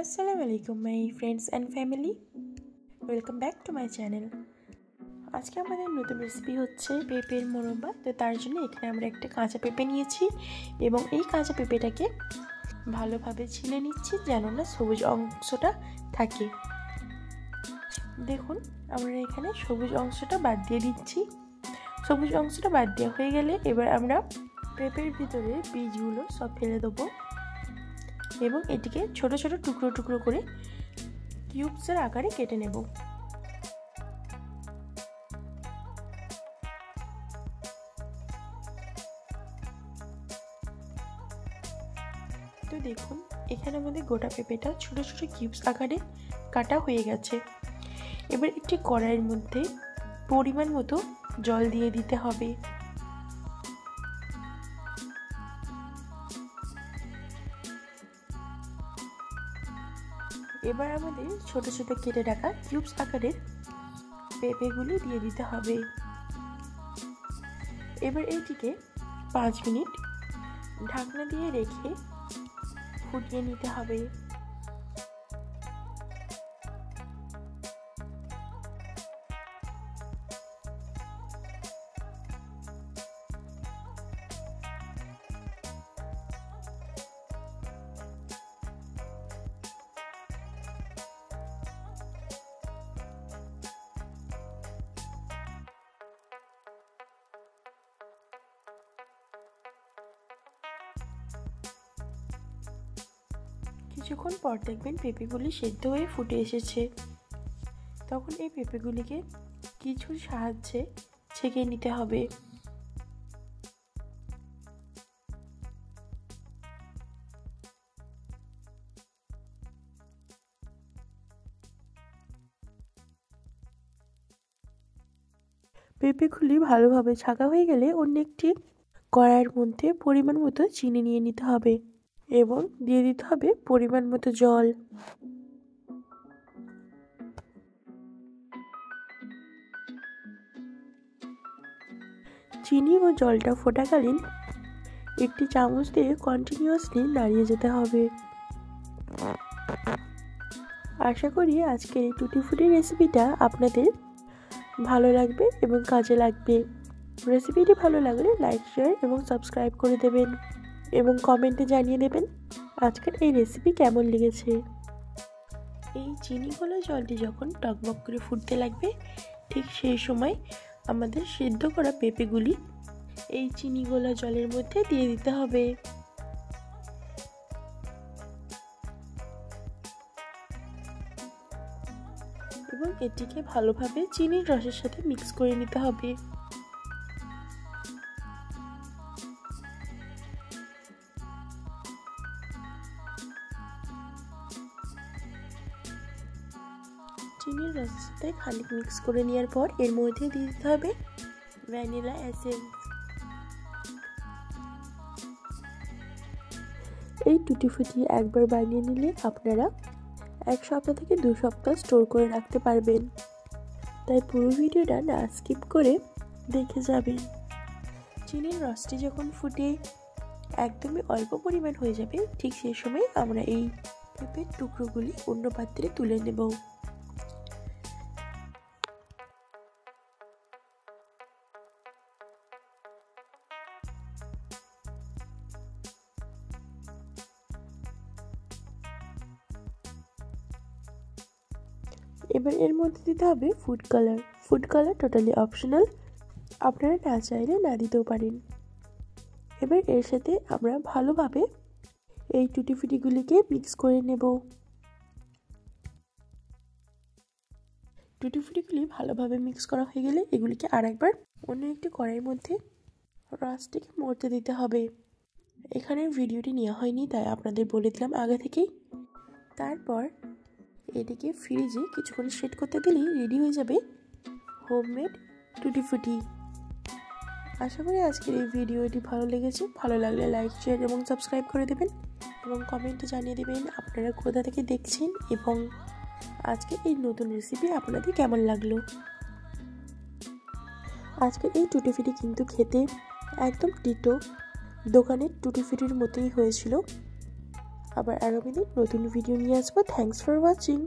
আসসালামু আলাইকুম my friends and family, welcome back to my channel. আজকে আমাদের নতুন রেসিপি হচ্ছে পেঁপের মোরব্বা। তো তার জন্য এখানে আমরা একটা কাঁচা পেঁপে নিয়েছি এবং এই কাঁচা পেঁপেটাকে ভালোভাবে ছিলে নিচ্ছি যেন না সবুজ অংশটা থাকে। দেখুন আমরা এখানে সবুজ অংশটা বাদ দিয়ে দিচ্ছি। সবুজ অংশটা বাদ দেওয়া হয়ে গেলে এবার আমরা পেঁপের ভিতরে বীজগুলো সব ফেলে দেবো এবং এটিকে ছোট ছোট টুকরো টুকরো করে কিউবসের আকারে কেটে নেব। তো দেখুন এখানে আমাদের গোটা পেঁপেটা ছোট ছোট কিউবস আকারে কাটা হয়ে গেছে। এবার একটি কড়াইয়ের মধ্যে পরিমাণ মতো জল দিয়ে দিতে হবে। এবার আমাদের ছোট ছোট কেটে রাখা কিউবস আকারের পেঁপেগুলি দিয়ে দিতে হবে। এবার এইটিকে 5 মিনিট ঢাকনা দিয়ে রেখে ফুটিয়ে নিতে হবে। কিছুক্ষণ পর দেখবেন পেঁপেগুলি সেদ্ধ হয়ে ফুটে এসেছে। তখন এই পেঁপেগুলিকে কিছুর সাহায্যে ছেঁকে নিতে হবে। পেঁপেগুলি ভালোভাবে ছাঁকা হয়ে গেলে অন্য একটি কড়াইয়ের মধ্যে পরিমাণ মতো চিনি নিয়ে নিতে হবে এবং দিয়ে দিতে হবে পরিমাণ মতো জল। চিনি ও জলটা ফোটাকালীন একটি চামচ দিয়ে কন্টিনিউয়াসলি নাড়িয়ে যেতে হবে। আশা করি আজকের এই টুটি ফুটি রেসিপিটা আপনাদের ভালো লাগবে এবং কাজে লাগবে। রেসিপিটি ভালো লাগলে লাইক, শেয়ার এবং সাবস্ক্রাইব করে দেবেন এবং কমেন্টে জানিয়ে দেবেন আজকের এই রেসিপি কেমন লেগেছে। এই চিনি গোলা জলটি যখন টকবক করে ফুটতে লাগবে ঠিক সেই সময় আমাদের সিদ্ধ করা পেঁপেগুলি এই চিনি গোলা জলের মধ্যে দিয়ে দিতে হবে। এবং এটিকে ভালোভাবে চিনির রসের সাথে মিক্স করে নিতে হবে। চিনির রসের সাথে খানিক মিক্স করে নেওয়ার পর এর মধ্যে দিয়ে দিতে হবে ভ্যানিলা এসেন্স। এই টুটি ফুটি একবার বানিয়ে নিলে আপনারা 1 সপ্তাহ থেকে 2 সপ্তাহ স্টোর করে রাখতে পারবেন। তাই পুরো ভিডিওটা না স্কিপ করে দেখে যাবেন। চিনির রসটি যখন ফুটে একদমই অল্প পরিমাণ হয়ে যাবে ঠিক সেই সময় আমরা এই পেঁপের টুকরোগুলি অন্য পাত্রে তুলে নেব। এবার এর মধ্যে দিতে হবে food colour. Food colour totally optional, আপনারা না চাইলে না দিতেও পারেন। এবার এর সাথে আমরা ভালোভাবে এই টুটি ফুটিগুলিকে মিক্স করে নেব। টুটি ফুটিগুলি ভালোভাবে মিক্স করা হয়ে গেলে এগুলিকে আরেকবার অন্য একটি কড়াইয়ের মধ্যে রসটিকে মরতে দিতে হবে। এখানে ভিডিওটি নেওয়া হয়নি তাই আপনাদের বলে দিলাম আগে থেকেই। তারপর এটিকে ফ্রিজে কিছুক্ষণ সেট করতে দিলেই রেডি হয়ে যাবে হোমমেড টুটি ফুটি। আশা করি আজকের এই ভিডিওটি ভালো লেগেছে। ভালো লাগলে লাইক, শেয়ার এবং সাবস্ক্রাইব করে দেবেন এবং কমেন্টে জানিয়ে দেবেন আপনারা কোথা থেকে দেখছেন এবং আজকে এই নতুন রেসিপি আপনাদের কেমন লাগলো। আজকের এই টুটি ফুটি কিন্তু খেতে একদম ডিটো দোকানের টুটি ফুটির মতোই হয়েছিল। আবার আগামী দিন নতুন ভিডিও নিয়ে আসবো। Thanks for watching.